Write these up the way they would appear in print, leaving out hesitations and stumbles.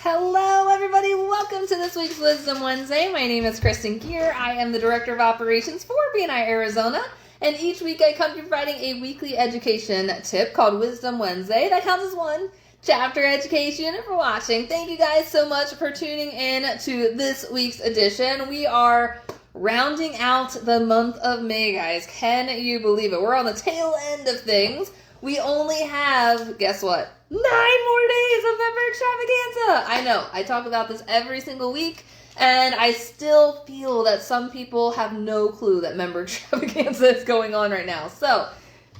Hello, everybody. Welcome to this week's Wisdom Wednesday. My name is Kristen Gear. I am the Director of Operations for BNI Arizona. And each week I come to providing a weekly education tip called Wisdom Wednesday. That counts as one chapter education for watching. Thank you guys so much for tuning in to this week's edition. We are rounding out the month of May, guys. Can you believe it? We're on the tail end of things. We only have, guess what? 9 more days of member extravaganza. I know, I talk about this every single week, and I still feel that some people have no clue that member extravaganza is going on right now. So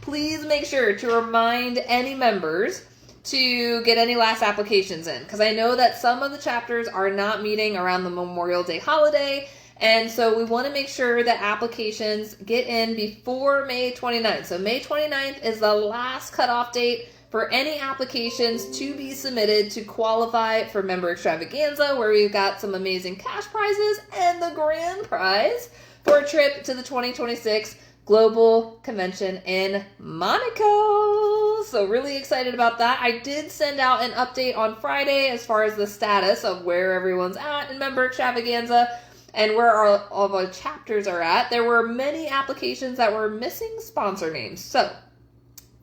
please make sure to remind any members to get any last applications in, because I know that some of the chapters are not meeting around the Memorial Day holiday. And so we want to make sure that applications get in before May 29th. So May 29th is the last cutoff date for any applications to be submitted to qualify for member extravaganza, where we've got some amazing cash prizes and the grand prize for a trip to the 2026 Global Convention in Monaco. So really excited about that. I did send out an update on Friday as far as the status of where everyone's at in member extravaganza and where all of our chapters are at. There were many applications that were missing sponsor names. So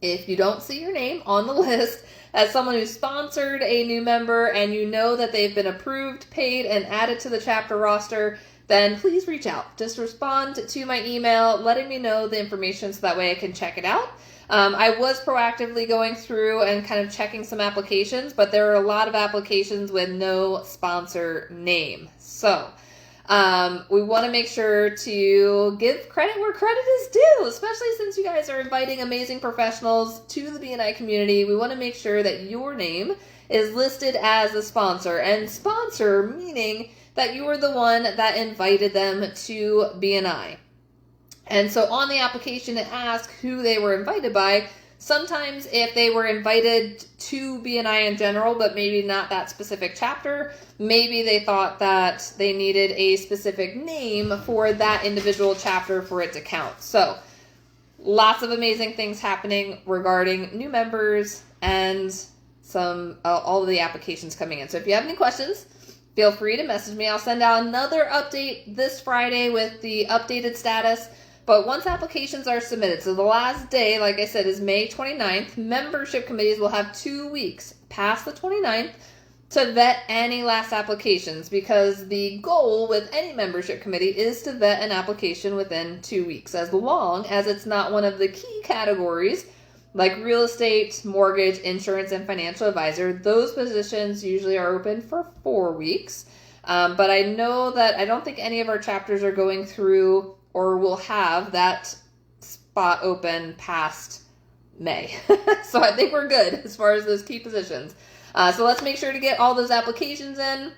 if you don't see your name on the list as someone who sponsored a new member and you know that they've been approved, paid, and added to the chapter roster, then please reach out. Just respond to my email letting me know the information so that way I can check it out. I was proactively going through and kind of checking some applications, but there are a lot of applications with no sponsor name. So we want to make sure to give credit where credit is due, especially since you guys are inviting amazing professionals to the BNI community. We want to make sure that your name is listed as a sponsor, and sponsor meaning that you were the one that invited them to BNI. And so on the application, it asks who they were invited by. Sometimes if they were invited to BNI in general, but maybe not that specific chapter, maybe they thought that they needed a specific name for that individual chapter for it to count. So lots of amazing things happening regarding new members and some all of the applications coming in. So if you have any questions, feel free to message me. I'll send out another update this Friday with the updated status. But once applications are submitted, so the last day, like I said, is May 29th, membership committees will have 2 weeks past the 29th to vet any last applications, because the goal with any membership committee is to vet an application within 2 weeks, as long as it's not one of the key categories like real estate, mortgage, insurance, and financial advisor. Those positions usually are open for 4 weeks. But I know that I don't think any of our chapters are going through or will have that spot open past May. So I think we're good as far as those key positions. So let's make sure to get all those applications in.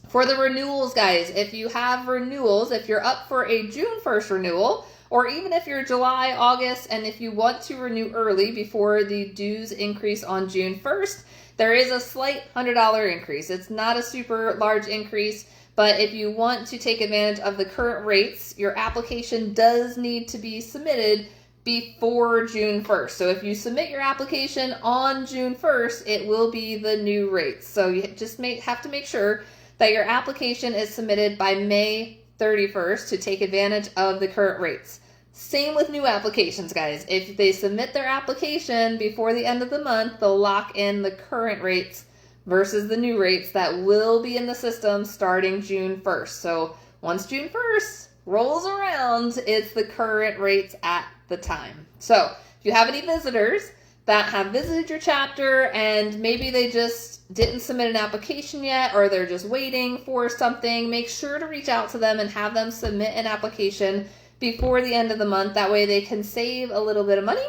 For the renewals, guys, if you have renewals, if you're up for a June 1st renewal, or even if you're July, August, and if you want to renew early before the dues increase on June 1st, there is a slight $100 increase. It's not a super large increase, but if you want to take advantage of the current rates, your application does need to be submitted before June 1st. So if you submit your application on June 1st, it will be the new rates. So you just have to make sure that your application is submitted by May 31st to take advantage of the current rates. Same with new applications, guys. If they submit their application before the end of the month, they'll lock in the current rates versus the new rates that will be in the system starting June 1st. So once June 1st rolls around, it's the current rates at the time. So if you have any visitors that have visited your chapter and maybe they just didn't submit an application yet, or they're just waiting for something, make sure to reach out to them and have them submit an application before the end of the month. That way they can save a little bit of money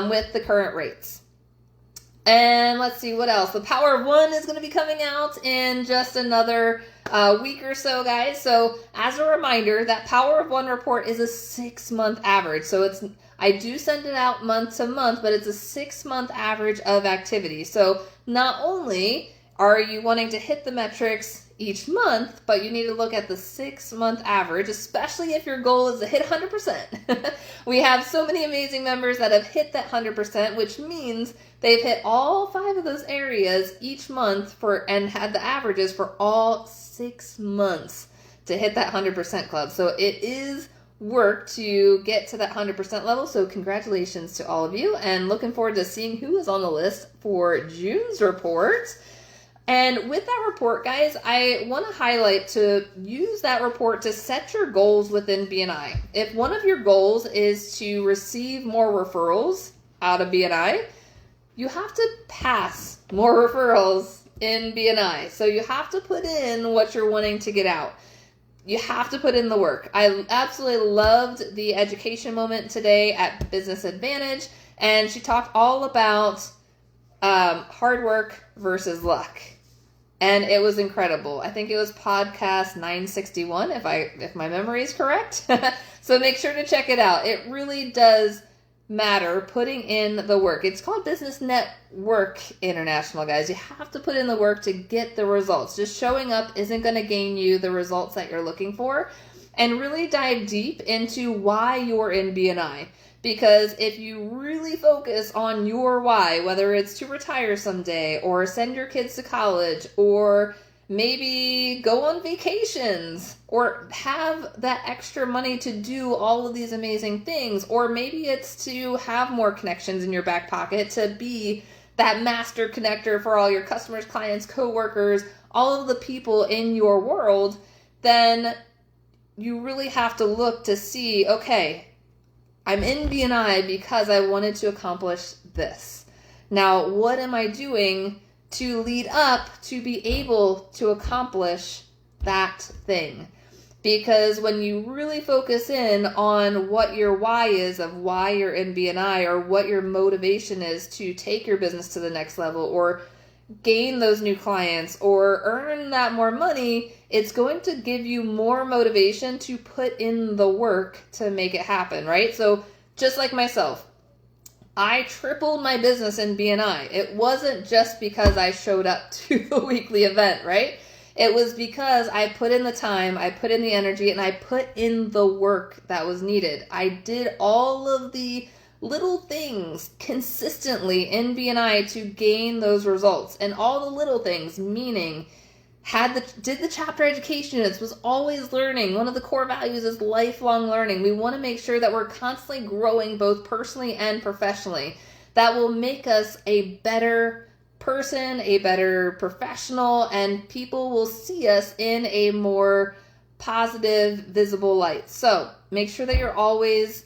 with the current rates. And let's see what else. The Power of One is going to be coming out in just another week or so, guys. So as a reminder, that Power of One report is a 6-month average. So I do send it out month to month, but it's a 6-month average of activity. So not only Are you wanting to hit the metrics each month, but you need to look at the 6-month average, especially if your goal is to hit 100%. We have so many amazing members that have hit that 100%, which means they've hit all 5 of those areas each month and had the averages for all 6 months to hit that 100% club. So it is work to get to that 100% level. So congratulations to all of you, and looking forward to seeing who is on the list for June's report. And with that report, guys, I want to highlight to use that report to set your goals within BNI. If one of your goals is to receive more referrals out of BNI, you have to pass more referrals in BNI. So you have to put in what you're wanting to get out. You have to put in the work. I absolutely loved the education moment today at Business Advantage, and she talked all about hard work versus luck. And it was incredible. I think it was podcast 961, if my memory is correct. So make sure to check it out. It really does matter putting in the work. It's called Business Network International, guys. You have to put in the work to get the results. Just showing up isn't going to gain you the results that you're looking for. And really dive deep into why you're in BNI. Because if you really focus on your why, whether it's to retire someday or send your kids to college or maybe go on vacations or have that extra money to do all of these amazing things, or maybe it's to have more connections in your back pocket to be that master connector for all your customers, clients, coworkers, all of the people in your world, then you really have to look to see, okay, I'm in BNI because I wanted to accomplish this. Now, what am I doing to lead up to be able to accomplish that thing? Because when you really focus in on what your why is of why you're in BNI, or what your motivation is to take your business to the next level or gain those new clients or earn that more money, it's going to give you more motivation to put in the work to make it happen, right? So just like myself, I tripled my business in BNI. It wasn't just because I showed up to the weekly event, right? It was because I put in the time, I put in the energy, and I put in the work that was needed. I did all of the little things consistently in BNI to gain those results. And all the little things, meaning did the chapter education units, was always learning. One of the core values is lifelong learning. We want to make sure that we're constantly growing both personally and professionally. That will make us a better person, a better professional, and people will see us in a more positive, visible light. So make sure that you're always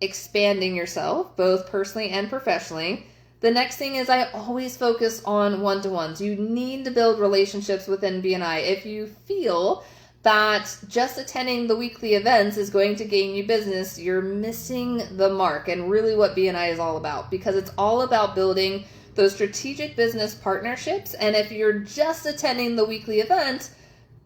expanding yourself, both personally and professionally. The next thing is I always focus on one-to-ones. You need to build relationships within BNI. If you feel that just attending the weekly events is going to gain you business, you're missing the mark and really what BNI is all about, because it's all about building those strategic business partnerships. And if you're just attending the weekly event,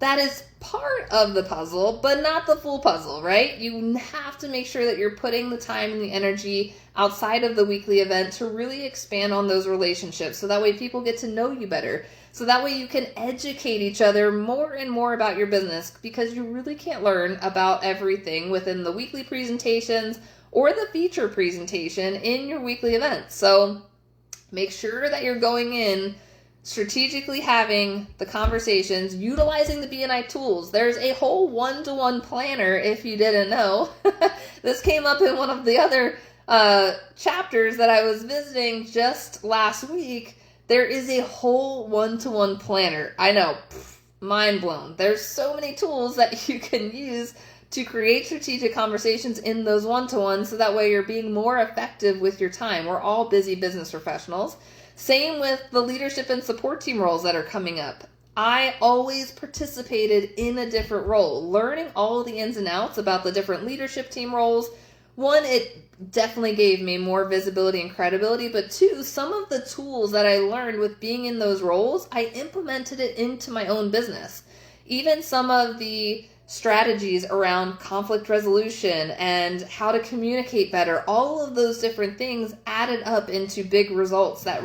that is part of the puzzle, but not the full puzzle, right? You have to make sure that you're putting the time and the energy outside of the weekly event to really expand on those relationships. So that way people get to know you better. So that way you can educate each other more and more about your business, because you really can't learn about everything within the weekly presentations or the feature presentation in your weekly events. So make sure that you're going in strategically having the conversations, utilizing the BNI tools. There's a whole one-to-one planner, if you didn't know. This came up in one of the other chapters that I was visiting just last week. There is a whole one-to-one planner. I know, mind blown. There's so many tools that you can use to create strategic conversations in those one-to-ones, so that way you're being more effective with your time. We're all busy business professionals. Same with the leadership and support team roles that are coming up. I always participated in a different role, learning all of the ins and outs about the different leadership team roles. One, it definitely gave me more visibility and credibility, but two, some of the tools that I learned with being in those roles, I implemented it into my own business. Even some of the strategies around conflict resolution and how to communicate better, all of those different things added up into big results that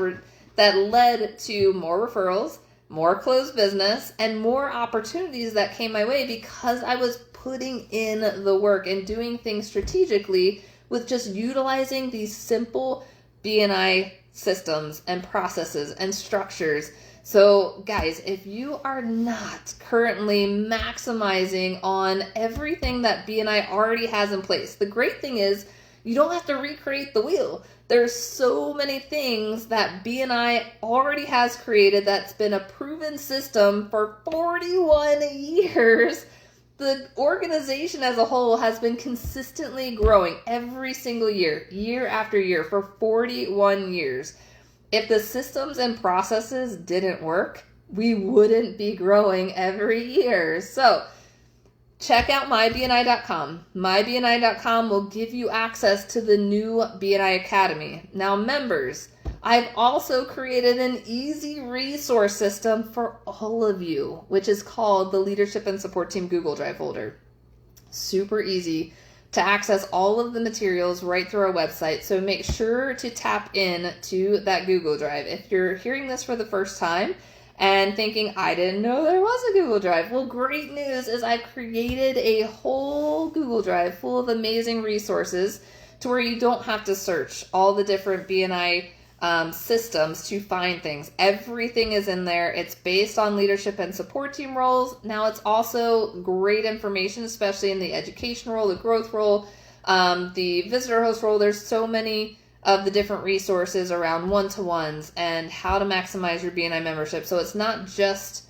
led to more referrals, more closed business, and more opportunities that came my way because I was putting in the work and doing things strategically with just utilizing these simple BNI systems and processes and structures. So guys, if you are not currently maximizing on everything that BNI already has in place, the great thing is you don't have to recreate the wheel. There's so many things that BNI already has created that's been a proven system for 41 years. The organization as a whole has been consistently growing every single year, year after year, for 41 years. If the systems and processes didn't work, we wouldn't be growing every year. So check out mybni.com. Mybni.com will give you access to the new BNI Academy. Now, members, I've also created an easy resource system for all of you, which is called the Leadership and Support Team Google Drive folder. Super easy to access all of the materials right through our website. So make sure to tap in to that Google Drive. If you're hearing this for the first time and thinking, I didn't know there was a Google Drive, well, great news is I've created a whole Google Drive full of amazing resources to where you don't have to search all the different BNI systems to find things. Everything is in there. It's based on leadership and support team roles. Now it's also great information, especially in the education role, the growth role, the visitor host role. There's so many of the different resources around one-to-ones and how to maximize your BNI membership. So it's not just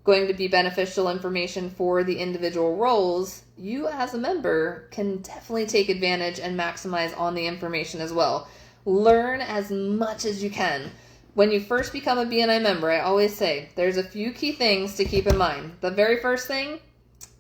going to be beneficial information for the individual roles. You as a member can definitely take advantage and maximize on the information as well. Learn as much as you can. When you first become a BNI member, I always say there's a few key things to keep in mind. The very first thing,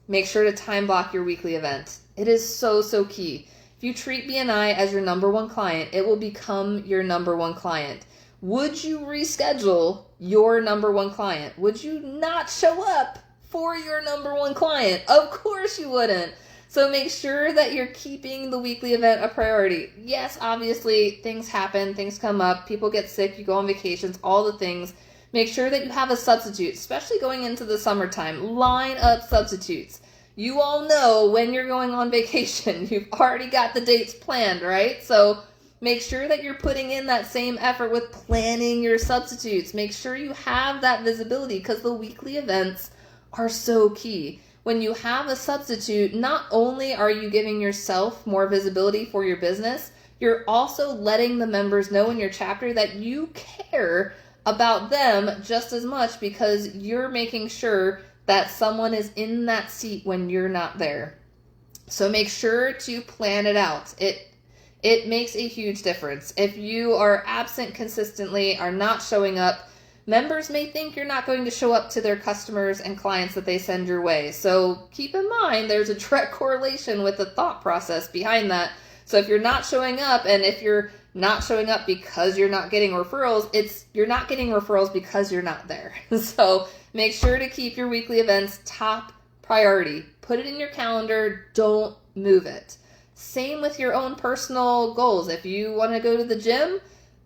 make sure to time block your weekly event. It is so key. If you treat BNI as your number one client, it will become your number one client. Would you reschedule your number one client? Would you not show up for your number one client? Of course you wouldn't. So make sure that you're keeping the weekly event a priority. Yes, obviously things happen, things come up, people get sick, you go on vacations, all the things. Make sure that you have a substitute, especially going into the summertime. Line up substitutes. You all know when you're going on vacation, you've already got the dates planned, right? So make sure that you're putting in that same effort with planning your substitutes. Make sure you have that visibility because the weekly events are so key. When you have a substitute, not only are you giving yourself more visibility for your business, you're also letting the members know in your chapter that you care about them just as much because you're making sure that someone is in that seat when you're not there. So make sure to plan it out. It makes a huge difference. If you are absent consistently, are not showing up, members may think you're not going to show up to their customers and clients that they send your way. So keep in mind, there's a direct correlation with the thought process behind that. So if you're not showing up, and if you're not showing up because you're not getting referrals, you're not getting referrals because you're not there. So make sure to keep your weekly events top priority. Put it in your calendar. Don't move it. Same with your own personal goals. If you want to go to the gym,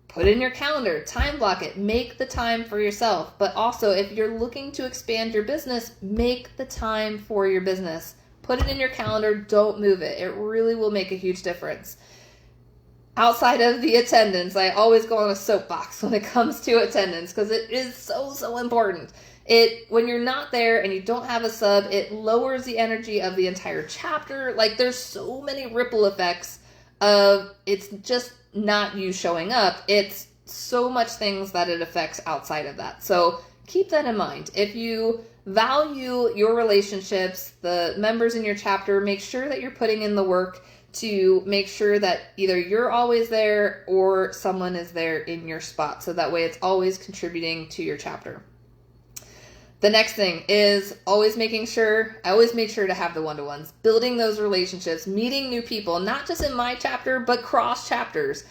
put it in your calendar, time block it, make the time for yourself. But also, if you're looking to expand your business, make the time for your business. Put it in your calendar, don't move it. It really will make a huge difference. Outside of the attendance, I always go on a soapbox when it comes to attendance because it is so important. When you're not there and you don't have a sub, it lowers the energy of the entire chapter. Like there's so many ripple effects of it's just not you showing up. It's so much things that it affects outside of that. So keep that in mind. If you value your relationships, the members in your chapter, make sure that you're putting in the work to make sure that either you're always there or someone is there in your spot. So that way it's always contributing to your chapter. The next thing is I always make sure to have the one-to-ones, building those relationships, meeting new people, not just in my chapter, but cross chapters.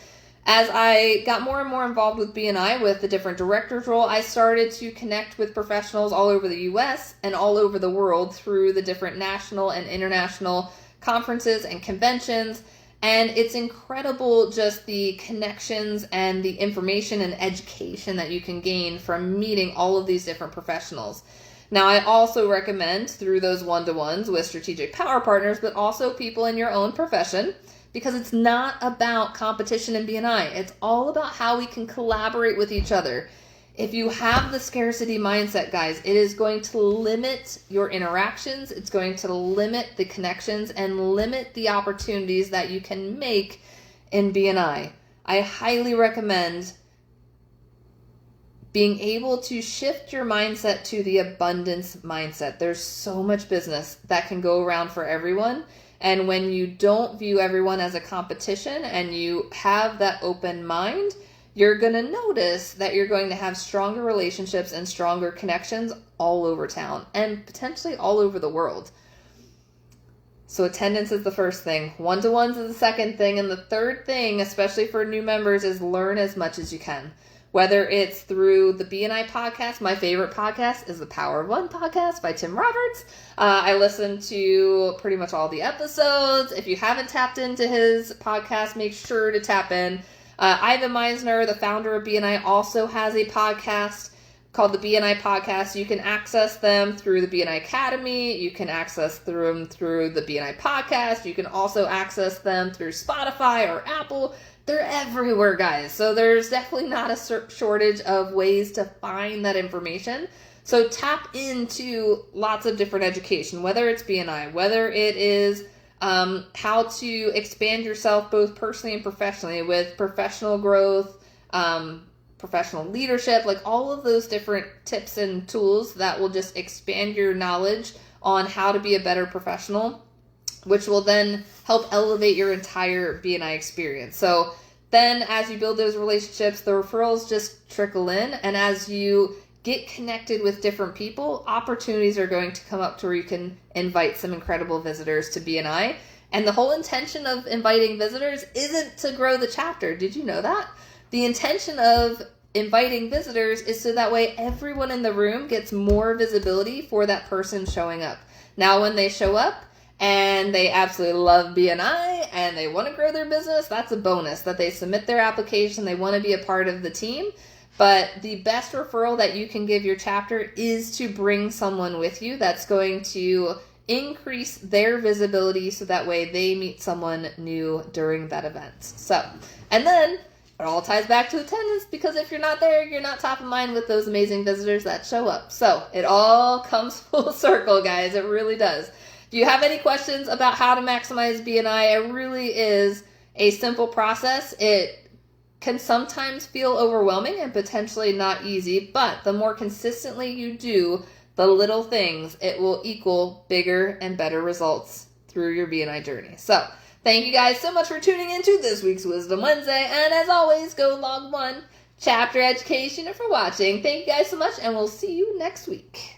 As I got more and more involved with BNI with the different directors role, I started to connect with professionals all over the US and all over the world through the different national and international conferences and conventions. And it's incredible just the connections and the information and education that you can gain from meeting all of these different professionals. Now, I also recommend through those one-to-ones with strategic power partners, but also people in your own profession, because it's not about competition in BNI. It's all about how we can collaborate with each other. If you have the scarcity mindset, guys, it is going to limit your interactions. It's going to limit the connections and limit the opportunities that you can make in BNI. I highly recommend being able to shift your mindset to the abundance mindset. There's so much business that can go around for everyone. And when you don't view everyone as a competition and you have that open mind, you're going to notice that you're going to have stronger relationships and stronger connections all over town and potentially all over the world. So attendance is the first thing. One-to-ones is the second thing. And the third thing, especially for new members, is learn as much as you can. Whether it's through the BNI podcast, my favorite podcast is the Power of One podcast by Tim Roberts. I listen to pretty much all the episodes. If you haven't tapped into his podcast, make sure to tap in. Ivan Meisner, the founder of BNI, also has a podcast called the BNI Podcast. You can access them through the BNI Academy. You can access them through the BNI Podcast. You can also access them through Spotify or Apple. They're everywhere, guys. So there's definitely not a shortage of ways to find that information. So tap into lots of different education, whether it's BNI, whether it is how to expand yourself both personally and professionally with professional growth, professional leadership, like all of those different tips and tools that will just expand your knowledge on how to be a better professional, which will then help elevate your entire BNI experience. So then as you build those relationships, the referrals just trickle in. And as you get connected with different people, opportunities are going to come up to where you can invite some incredible visitors to BNI. And the whole intention of inviting visitors isn't to grow the chapter. Did you know that? The intention of inviting visitors is so that way everyone in the room gets more visibility for that person showing up. Now, when they show up and they absolutely love BNI and they want to grow their business, that's a bonus that they submit their application. They want to be a part of the team. But the best referral that you can give your chapter is to bring someone with you that's going to increase their visibility so that way they meet someone new during that event. So, and then it all ties back to attendance, because if you're not there, you're not top of mind with those amazing visitors that show up. So it all comes full circle, guys. It really does. If you have any questions about how to maximize BNI, it really is a simple process. It can sometimes feel overwhelming and potentially not easy, but the more consistently you do the little things, it will equal bigger and better results through your BNI journey. So thank you guys so much for tuning into this week's Wisdom Wednesday. And as always, go log one, chapter education, and for watching. Thank you guys so much, and we'll see you next week.